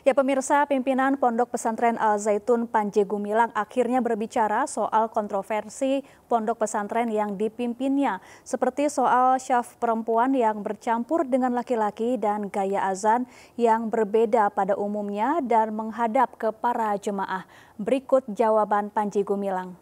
Ya pemirsa, pimpinan Pondok Pesantren Al Zaitun Panji Gumilang akhirnya berbicara soal kontroversi pondok pesantren yang dipimpinnya, seperti soal syaf perempuan yang bercampur dengan laki-laki dan gaya azan yang berbeda pada umumnya dan menghadap ke para jemaah. Berikut jawaban Panji Gumilang.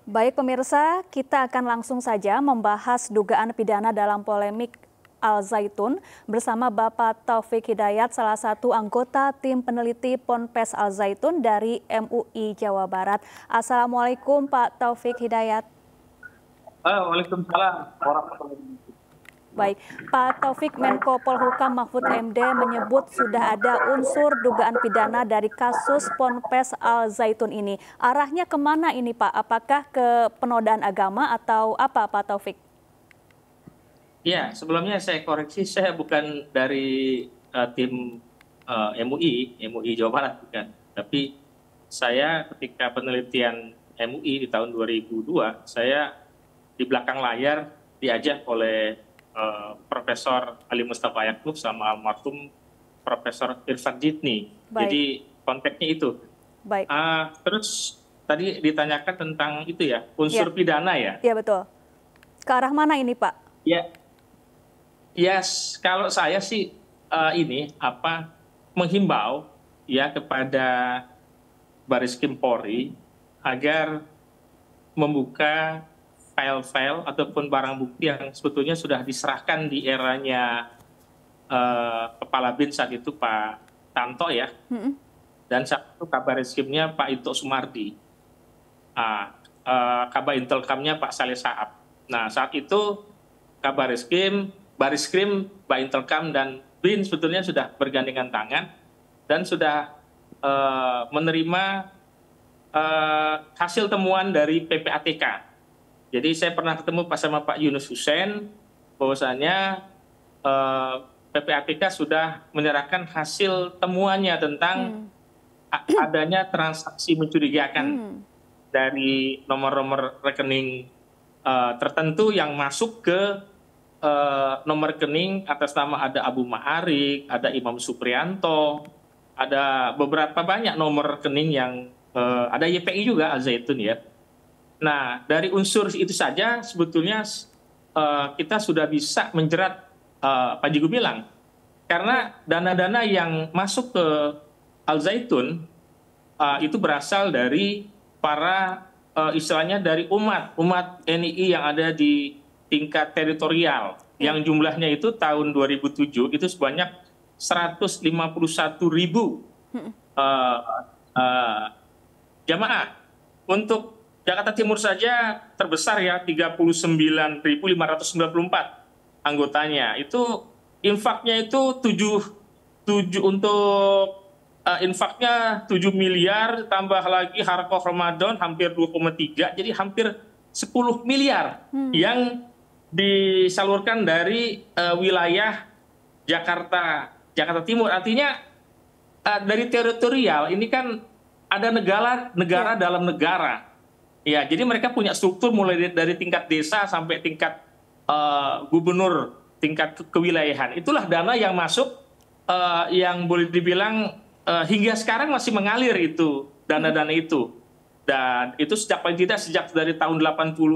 Baik pemirsa, kita akan langsung saja membahas dugaan pidana dalam polemik Al Zaitun bersama Bapak Taufik Hidayat, salah satu anggota tim peneliti Ponpes Al Zaitun dari MUI Jawa Barat. Assalamualaikum Pak Taufik Hidayat. Waalaikumsalam warahmatullahi wabarakatuh. Baik, Pak Taufik, Menko Polhukam Mahfud MD menyebut sudah ada unsur dugaan pidana dari kasus Ponpes Al Zaitun ini. Arahnya kemana ini Pak? Apakah ke penodaan agama atau apa Pak Taufik? Ya, sebelumnya saya koreksi, saya bukan dari tim MUI Jawa Barat, bukan. Tapi saya ketika penelitian MUI di tahun 2002, saya di belakang layar diajak oleh Profesor Ali Mustafa Yakub sama almarhum Profesor Irfan Jitni. Jadi konteksnya itu. Baik. Terus tadi ditanyakan tentang itu ya, unsur pidana ya? Iya betul. Ke arah mana ini Pak? Ya, kalau saya sih menghimbau ya kepada Baris Krim Polri agar membuka file-file ataupun barang bukti yang sebetulnya sudah diserahkan di eranya Kepala BIN saat itu Pak Tanto ya, dan saat itu Kabar Eskrimnya Pak Ito Sumardi, Kabar Intelkamnya Pak Saleh Saab. Nah saat itu Kabar Eskrim, Baris Krim, Pak Intelkam dan BIN sebetulnya sudah bergandengan tangan dan sudah menerima hasil temuan dari PPATK. Jadi saya pernah ketemu sama Pak Yunus Hussein, bahwasannya PPATK sudah menyerahkan hasil temuannya tentang adanya transaksi mencurigakan dari nomor-nomor rekening tertentu yang masuk ke nomor rekening atas nama ada Abu Ma'arik, ada Imam Supriyanto, ada beberapa banyak nomor rekening yang ada YPI juga Al Zaitun ya. Nah, dari unsur itu saja sebetulnya kita sudah bisa menjerat Panji Gumilang. Karena dana-dana yang masuk ke Al Zaitun itu berasal dari para istilahnya dari umat NII yang ada di tingkat teritorial. Yang jumlahnya itu tahun 2007 itu sebanyak 151.000 jamaah. Untuk Jakarta Timur saja terbesar ya, 39.594 anggotanya. Itu infaknya itu 7 untuk infaknya 7 miliar, tambah lagi harkah Ramadan hampir 2,3, jadi hampir 10 miliar yang disalurkan dari wilayah Jakarta Timur. Artinya dari teritorial ini kan ada negara dalam negara. Ya, jadi mereka punya struktur mulai dari tingkat desa sampai tingkat gubernur, tingkat kewilayahan. Itulah dana yang masuk yang boleh dibilang hingga sekarang masih mengalir itu, dana-dana itu. Dan itu paling tidak sejak dari tahun 88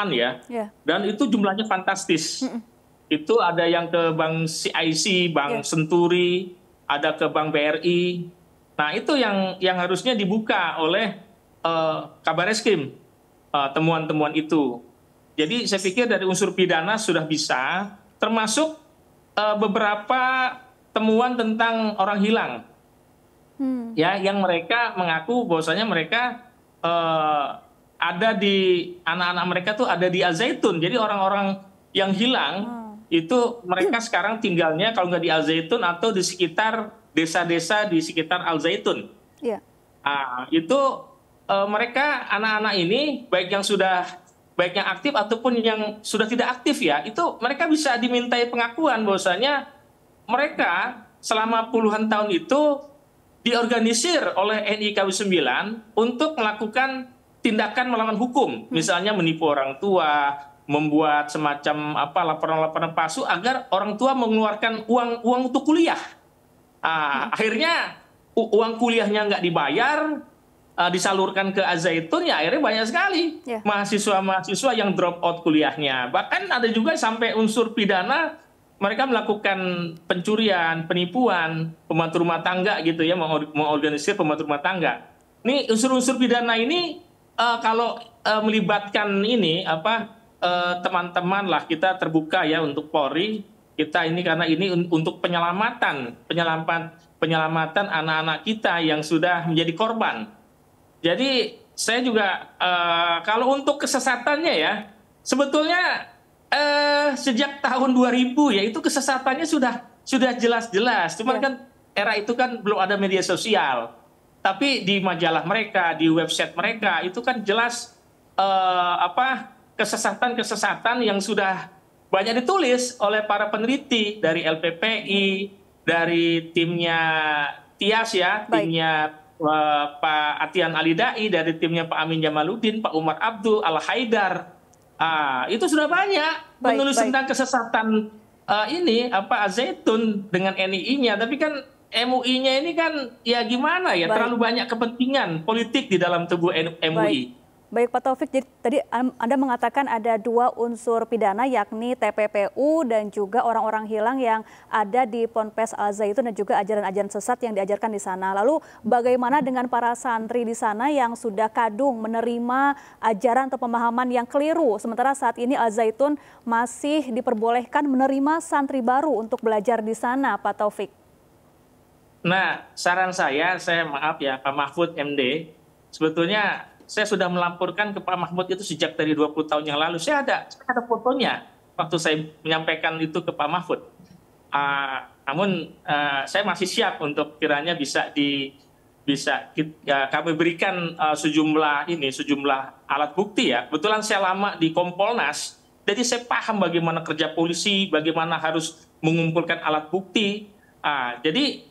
ya. Dan itu jumlahnya fantastis. Itu ada yang ke Bank CIC, Bank Senturi, ada ke Bank BRI. Nah itu yang harusnya dibuka oleh Kabar Eskrim, temuan-temuan itu. Jadi saya pikir dari unsur pidana sudah bisa, termasuk beberapa temuan tentang orang hilang, ya, yang mereka mengaku bahwasanya mereka ada di anak-anak mereka tuh ada di Al Zaitun. Jadi orang-orang yang hilang itu mereka sekarang tinggalnya kalau nggak di Al Zaitun atau di sekitar desa-desa di sekitar Al Zaitun. Itu mereka anak-anak ini baik yang aktif ataupun yang sudah tidak aktif ya, itu mereka bisa dimintai pengakuan bahwasanya mereka selama puluhan tahun itu diorganisir oleh NII KW 9 untuk melakukan tindakan melawan hukum, misalnya menipu orang tua, membuat semacam apa laporan-laporan palsu agar orang tua mengeluarkan uang untuk kuliah. Akhirnya uang kuliahnya nggak dibayar, disalurkan ke Al-Zaitun, ya akhirnya banyak sekali mahasiswa-mahasiswa yang drop out kuliahnya. Bahkan ada juga sampai unsur pidana, mereka melakukan pencurian, penipuan, pembantu rumah tangga gitu ya, mengorganisir pembantu rumah tangga. Ini unsur-unsur pidana ini kalau melibatkan ini teman-teman lah, kita terbuka ya untuk Polri, kita ini karena ini untuk penyelamatan anak-anak kita yang sudah menjadi korban. Jadi saya juga kalau untuk kesesatannya ya, sebetulnya sejak tahun 2000 ya itu kesesatannya sudah jelas-jelas. Cuman kan era itu kan belum ada media sosial. Tapi di majalah mereka, di website mereka itu kan jelas kesesatan-kesesatan yang sudah banyak ditulis oleh para peneliti dari LPPI, dari timnya Tias ya, timnya Pak Atian Alidai, dari timnya Pak Amin Jamaluddin, Pak Umar Abdul, Al Haidar. Itu sudah banyak menulis tentang kesesatan ini Al-Zaitun dengan NII-nya. Tapi kan MUI-nya ini kan ya gimana ya, terlalu banyak kepentingan politik di dalam tubuh MUI. Baik Pak Taufik, jadi tadi Anda mengatakan ada 2 unsur pidana yakni TPPU dan juga orang-orang hilang yang ada di Ponpes Al-Zaitun dan juga ajaran-ajaran sesat yang diajarkan di sana. Lalu bagaimana dengan para santri di sana yang sudah kadung menerima ajaran atau pemahaman yang keliru, sementara saat ini Al-Zaitun masih diperbolehkan menerima santri baru untuk belajar di sana, Pak Taufik? Nah, saran saya maaf ya Pak Mahfud MD, sebetulnya saya sudah melaporkan ke Pak Mahfud itu sejak dari 20 tahun yang lalu. Saya ada fotonya waktu saya menyampaikan itu ke Pak Mahfud. Namun saya masih siap untuk kiranya bisa kami berikan sejumlah alat bukti ya. Kebetulan saya lama di Kompolnas, jadi saya paham bagaimana kerja polisi, bagaimana harus mengumpulkan alat bukti. Jadi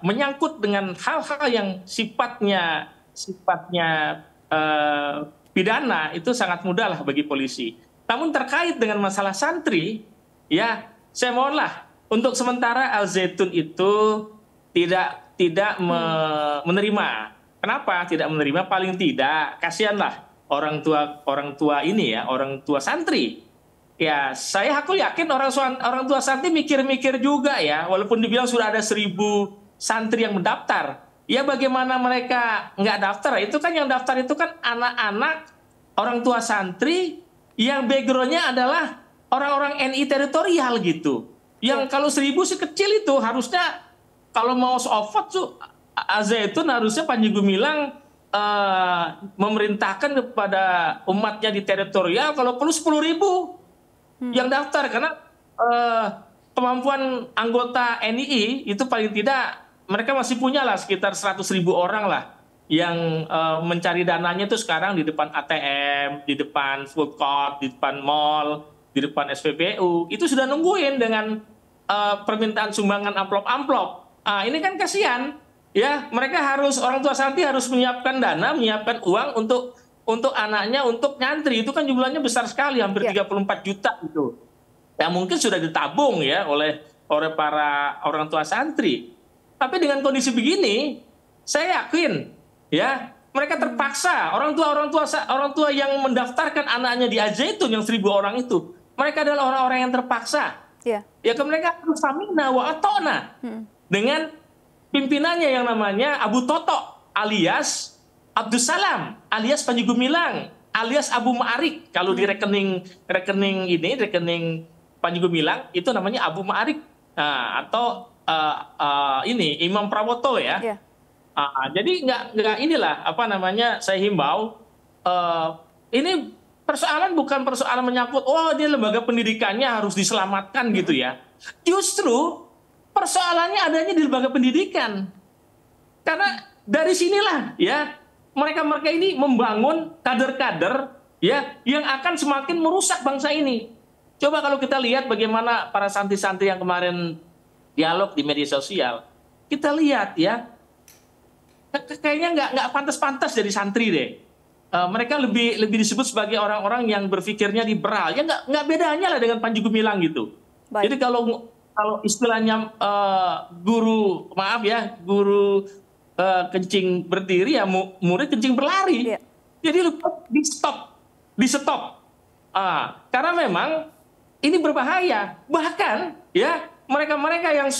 menyangkut dengan hal-hal yang sifatnya pidana itu sangat mudah lah bagi polisi. Namun terkait dengan masalah santri, ya saya mohonlah untuk sementara Al-Zaitun itu tidak menerima. Kenapa tidak menerima? Paling tidak kasihanlah orang tua ini ya, orang tua santri. Ya saya yakin orang tua santri mikir-mikir juga ya, walaupun dibilang sudah ada 1000 santri yang mendaftar. Ya bagaimana mereka nggak daftar? Itu kan yang daftar itu kan anak-anak orang tua santri yang backgroundnya adalah orang-orang NI teritorial gitu. Yang kalau 1000 sih kecil itu harusnya kalau mau vote tuh Al-Zaitun harusnya Panji Gumilang memerintahkan kepada umatnya di teritorial kalau perlu 10.000 yang daftar, karena kemampuan anggota NII itu paling tidak mereka masih punya lah sekitar 100.000 orang lah yang mencari dananya itu sekarang di depan ATM, di depan food court, di depan mall, di depan SPBU. Itu sudah nungguin dengan permintaan sumbangan amplop-amplop. Ini kan kasihan ya, mereka orang tua santri harus menyiapkan dana, menyiapkan uang untuk anaknya untuk nyantri. Itu kan jumlahnya besar sekali, hampir 34 juta itu. Yang mungkin sudah ditabung ya oleh para orang tua santri. Tapi dengan kondisi begini, saya yakin ya mereka terpaksa, orang tua yang mendaftarkan anaknya di Al-Zaitun yang 1000 orang itu, mereka adalah orang-orang yang terpaksa. Ya mereka harus samina wa atona dengan pimpinannya yang namanya Abu Toto alias Abdus Salam alias Panji Gumilang alias Abu Ma'arik. Kalau di rekening Panji Gumilang itu namanya Abu Ma'arik atau ini Imam Prawoto ya. Jadi nggak inilah saya himbau ini bukan persoalan menyangkut dia lembaga pendidikannya harus diselamatkan gitu ya. Justru persoalannya adanya di lembaga pendidikan, karena dari sinilah ya mereka ini membangun kader-kader ya yang akan semakin merusak bangsa ini. Coba kalau kita lihat bagaimana para santri-santri yang kemarin dialog di media sosial, kita lihat ya, kayaknya nggak pantas-pantas jadi santri deh. mereka lebih disebut sebagai orang-orang yang berpikirnya liberal. Ya nggak bedanya lah dengan Panji Gumilang gitu. Baik. Jadi kalau istilahnya guru kencing berdiri ya murid kencing berlari. Iya. Jadi di stop. Karena memang ini berbahaya. Bahkan ya mereka-mereka yang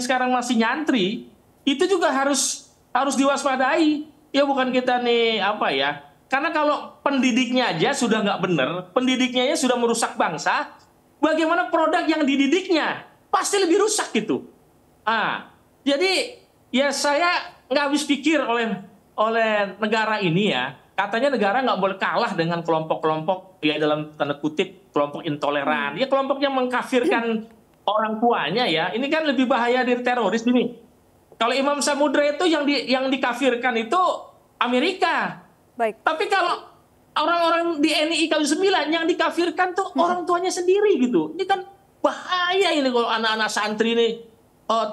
sekarang masih nyantri itu juga harus diwaspadai. Ya bukan kita nih apa ya. Karena kalau pendidiknya aja sudah nggak benar, pendidiknya aja sudah merusak bangsa, bagaimana produk yang dididiknya pasti lebih rusak gitu. Jadi ya saya nggak habis pikir oleh negara ini ya. Katanya negara nggak boleh kalah dengan kelompok-kelompok ya dalam tanda kutip kelompok intoleran. Ya kelompok yang mengkafirkan orang tuanya ya. Ini kan lebih bahaya dari teroris ini. Kalau Imam Samudra itu yang dikafirkan itu Amerika. Baik. Tapi kalau orang-orang di NII KW 9 yang dikafirkan tuh orang tuanya sendiri gitu. Ini kan bahaya ini kalau anak-anak santri ini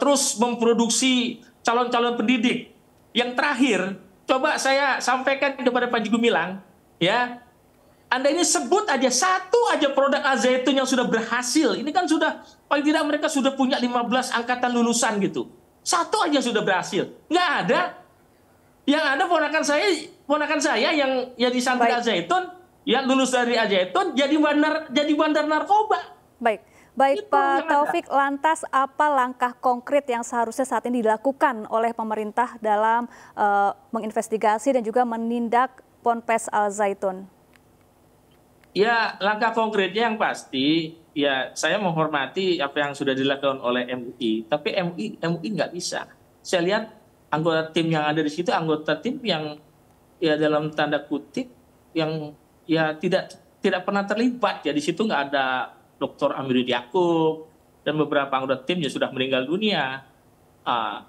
terus memproduksi calon-calon pendidik. Yang terakhir, coba saya sampaikan kepada Panji Gumilang, ya, Anda ini sebut aja satu aja produk Al-Zaitun yang sudah berhasil. Ini kan sudah, paling tidak mereka sudah punya 15 angkatan lulusan gitu. Satu aja sudah berhasil. Nggak ada. Yang ada ponakan saya yang di santri Al-Zaitun, yang lulus dari Al-Zaitun, jadi bandar narkoba. Baik Pak Taufik, lantas apa langkah konkret yang seharusnya saat ini dilakukan oleh pemerintah dalam menginvestigasi dan juga menindak Ponpes Al-Zaitun? Ya, langkah konkretnya yang pasti, ya saya menghormati apa yang sudah dilakukan oleh MUI, tapi MUI nggak bisa. Saya lihat anggota tim yang ada di situ, anggota tim yang ya dalam tanda kutip yang ya tidak pernah terlibat. Ya di situ nggak ada Dr. Amiruddin Yaakob dan beberapa anggota tim yang sudah meninggal dunia.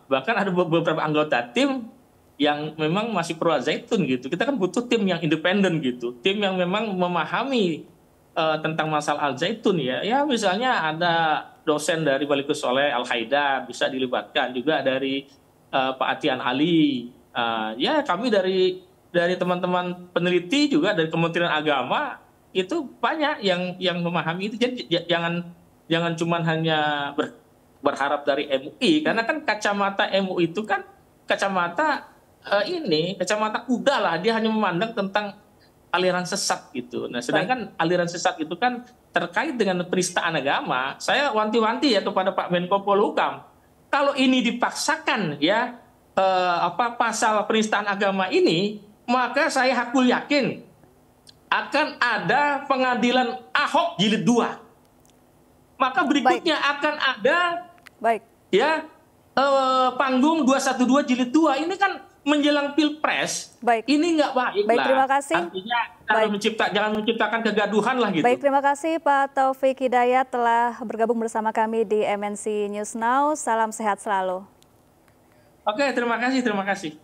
Bahkan ada beberapa anggota tim yang memang masih pro Al-Zaitun gitu. Kita kan butuh tim yang independen gitu, tim yang memang memahami tentang masalah Al-Zaitun ya. Ya misalnya ada dosen dari Balikus Soleh Al-Haidar bisa dilibatkan, juga dari Pak Atian Ali. Ya kami dari teman-teman peneliti juga dari Kementerian Agama itu banyak yang memahami itu. Jadi jangan cuma hanya berharap dari MUI, karena kan kacamata MUI itu kan kacamata kacamata kuda lah, dia hanya memandang tentang aliran sesat gitu. Nah sedangkan aliran sesat itu kan terkait dengan penistaan agama. Saya wanti-wanti ya kepada Pak Menko Polhukam, kalau ini dipaksakan ya pasal penistaan agama ini, maka saya hakul yakin akan ada pengadilan Ahok jilid 2. Maka berikutnya akan ada ya panggung 212 jilid 2. Ini kan menjelang Pilpres. Ini nggak baik lah. Terima kasih. Artinya jangan menciptakan kegaduhan lah gitu. Baik, terima kasih Pak Taufik Hidayat telah bergabung bersama kami di MNC News Now. Salam sehat selalu. Oke, terima kasih.